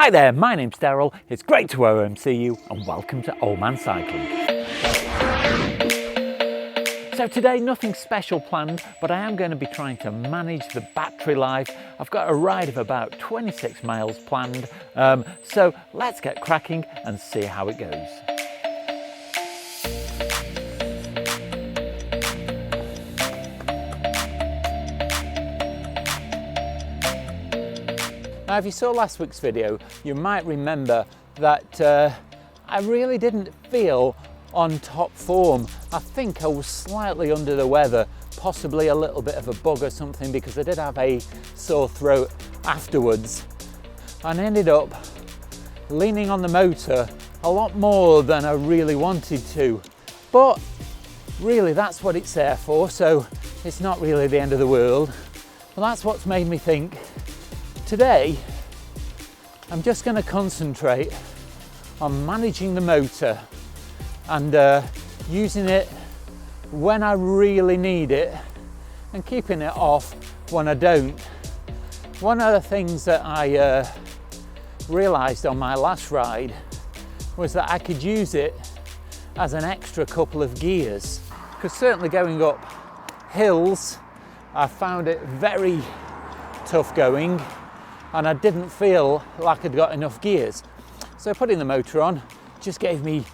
Hi there, my name's Darrell, it's great to OMC you and welcome to Old Man Cycling. So today nothing special planned, but I am going to be trying to manage the battery life. I've got a ride of about 26 miles planned, so let's get cracking and see how it goes. Now, if you saw last week's video, you might remember that I really didn't feel on top form. I think I was slightly under the weather, possibly a little bit of a bug or something, because I did have a sore throat afterwards, and ended up leaning on the motor a lot more than I really wanted to. But really, that's what it's there for, so it's not really the end of the world. Well, that's what's made me think today I'm just going to concentrate on managing the motor and using it when I really need it and keeping it off when I don't. One of the things that I realised on my last ride was that I could use it as an extra couple of gears, because certainly going up hills I found it very tough going and I didn't feel like I'd got enough gears. So putting the motor on just gave me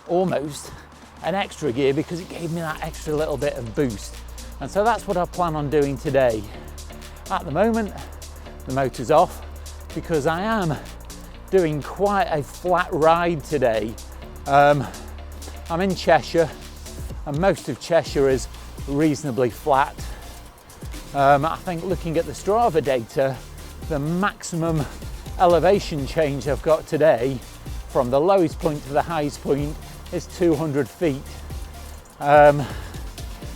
almost an extra gear, because it gave me that extra little bit of boost. And so that's what I plan on doing today. At the moment, the motor's off because I am doing quite a flat ride today. I'm in Cheshire and most of Cheshire is reasonably flat. I think looking at the Strava data, the maximum elevation change I've got today from the lowest point to the highest point is 200 feet. And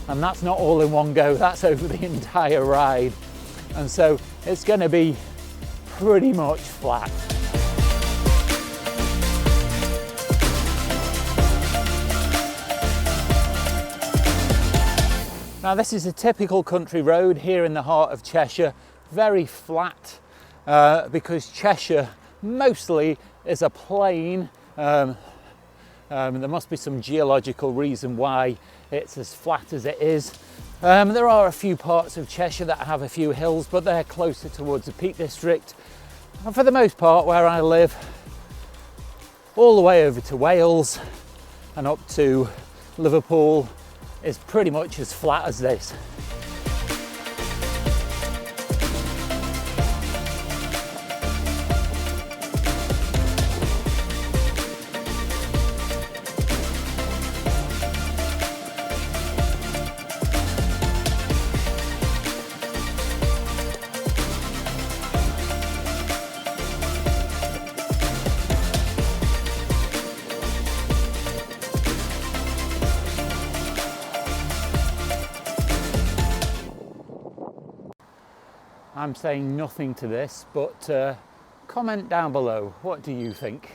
that's not all in one go, that's over the entire ride. And so it's going to be pretty much flat. Now, this is a typical country road here in the heart of Cheshire, very flat, because Cheshire mostly is a plain. There must be some geological reason why it's as flat as it is. There are a few parts of Cheshire that have a few hills, but they're closer towards the Peak District. And for the most part, where I live, all the way over to Wales and up to Liverpool, is pretty much as flat as this. I'm saying nothing to this, but comment down below, what do you think?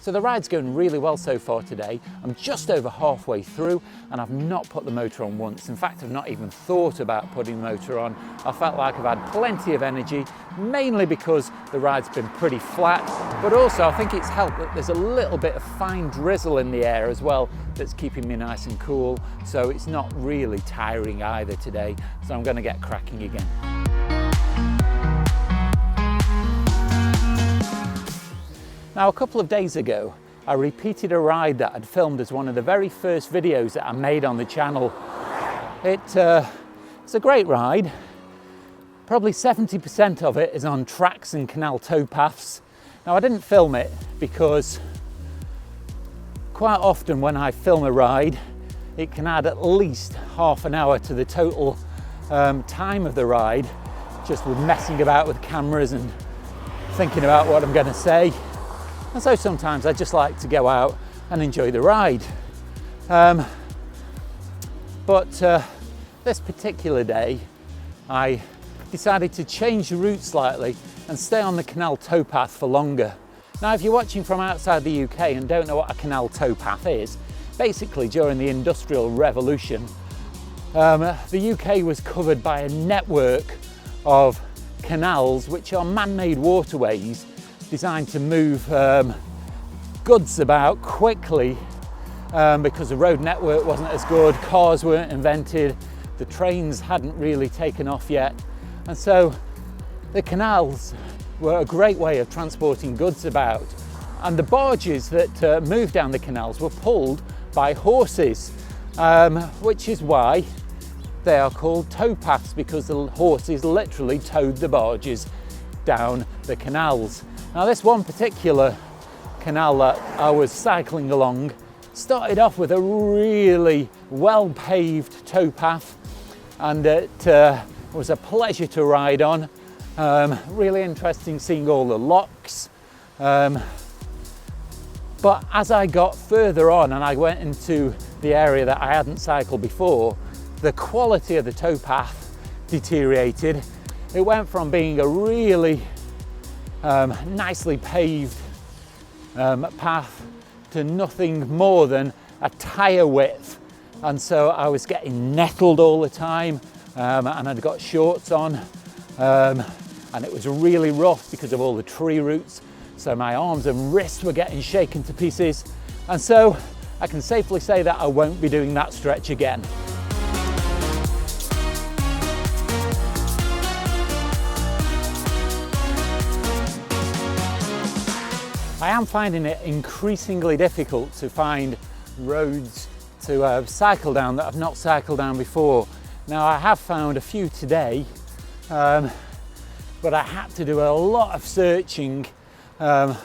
So the ride's going really well so far today. I'm just over halfway through and I've not put the motor on once. In fact, I've not even thought about putting the motor on. I felt like I've had plenty of energy, mainly because the ride's been pretty flat, but also I think it's helped that there's a little bit of fine drizzle in the air as well that's keeping me nice and cool. So it's not really tiring either today. So I'm going to get cracking again. Now, a couple of days ago, I repeated a ride that I'd filmed as one of the very first videos that I made on the channel. It's a great ride. Probably 70% of it is on tracks and canal towpaths. Now, I didn't film it because quite often when I film a ride, it can add at least half an hour to the total time of the ride, just with messing about with cameras and thinking about what I'm going to say. And so sometimes I just like to go out and enjoy the ride. But this particular day, I decided to change the route slightly and stay on the canal towpath for longer. Now, if you're watching from outside the UK and don't know what a canal towpath is, basically during the Industrial Revolution, the UK was covered by a network of canals, which are man-made waterways designed to move goods about quickly because the road network wasn't as good, cars weren't invented, the trains hadn't really taken off yet, and so the canals were a great way of transporting goods about. And the barges that moved down the canals were pulled by horses, which is why they are called towpaths, because the horses literally towed the barges down the canals. Now, this one particular canal that I was cycling along started off with a really well-paved towpath, and it was a pleasure to ride on. Really interesting seeing all the locks. But as I got further on and I went into the area that I hadn't cycled before, the quality of the towpath deteriorated. It went from being a really nicely paved path to nothing more than a tyre width. And so I was getting nettled all the time, and I'd got shorts on, and it was really rough because of all the tree roots. So my arms and wrists were getting shaken to pieces. And so I can safely say that I won't be doing that stretch again. I am finding it increasingly difficult to find roads to cycle down that I've not cycled down before. Now, I have found a few today, but I had to do a lot of searching on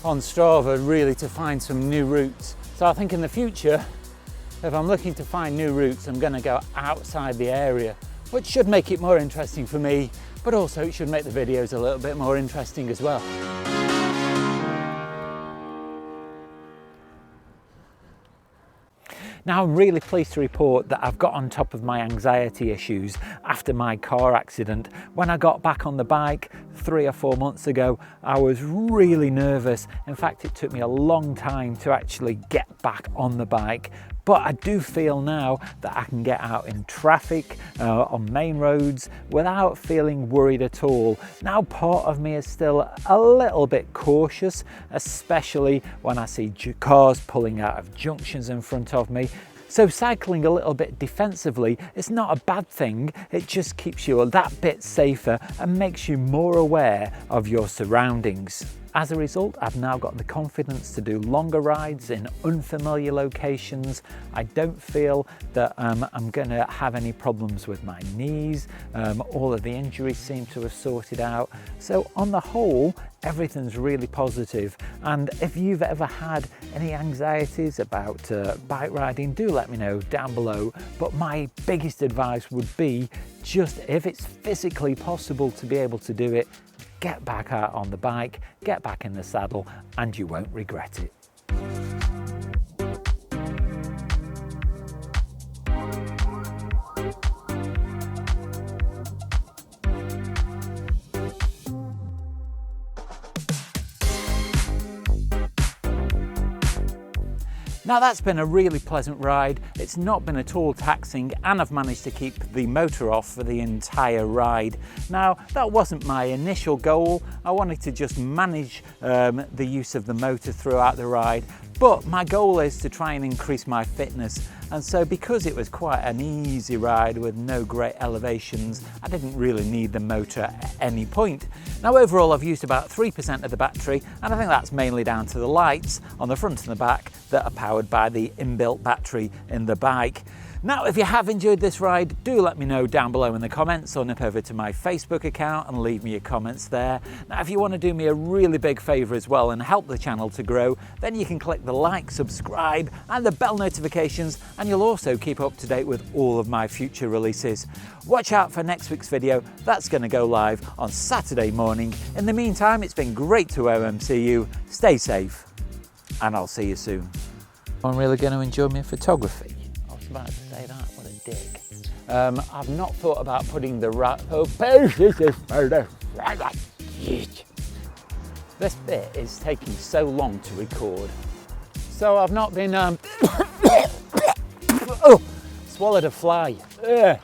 Strava really to find some new routes. So I think in the future, if I'm looking to find new routes, I'm going to go outside the area, which should make it more interesting for me, but also it should make the videos a little bit more interesting as well. Now, I'm really pleased to report that I've got on top of my anxiety issues after my car accident. When I got back on the bike 3 or 4 months ago, I was really nervous. In fact, it took me a long time to actually get back on the bike. But I do feel now that I can get out in traffic on main roads without feeling worried at all. Now, part of me is still a little bit cautious, especially when I see cars pulling out of junctions in front of me. So cycling a little bit defensively is not a bad thing. It just keeps you that bit safer and makes you more aware of your surroundings. As a result, I've now got the confidence to do longer rides in unfamiliar locations. I don't feel that I'm going to have any problems with my knees. All of the injuries seem to have sorted out. So on the whole, everything's really positive. And if you've ever had any anxieties about bike riding, do let me know down below. But my biggest advice would be, just if it's physically possible to be able to do it, get back out on the bike, get back in the saddle, and you won't regret it. Now, that's been a really pleasant ride. It's not been at all taxing, and I've managed to keep the motor off for the entire ride. Now, that wasn't my initial goal. I wanted to just manage the use of the motor throughout the ride, but my goal is to try and increase my fitness. And so because it was quite an easy ride with no great elevations, I didn't really need the motor at any point. Now, overall, I've used about 3% of the battery, and I think that's mainly down to the lights on the front and the back that are powered by the inbuilt battery in the bike. Now, if you have enjoyed this ride, do let me know down below in the comments, or nip over to my Facebook account and leave me your comments there. Now, if you want to do me a really big favour as well and help the channel to grow, then you can click the like, subscribe and the bell notifications, and you'll also keep up to date with all of my future releases. Watch out for next week's video. That's going to go live on Saturday morning. In the meantime, it's been great to OMC you. Stay safe, and I'll see you soon. I'm really going to enjoy my photography. I was about to say that, what a dick. I've not thought about putting the This bit is taking so long to record. So I've not been, oh, swallowed a fly. Ugh.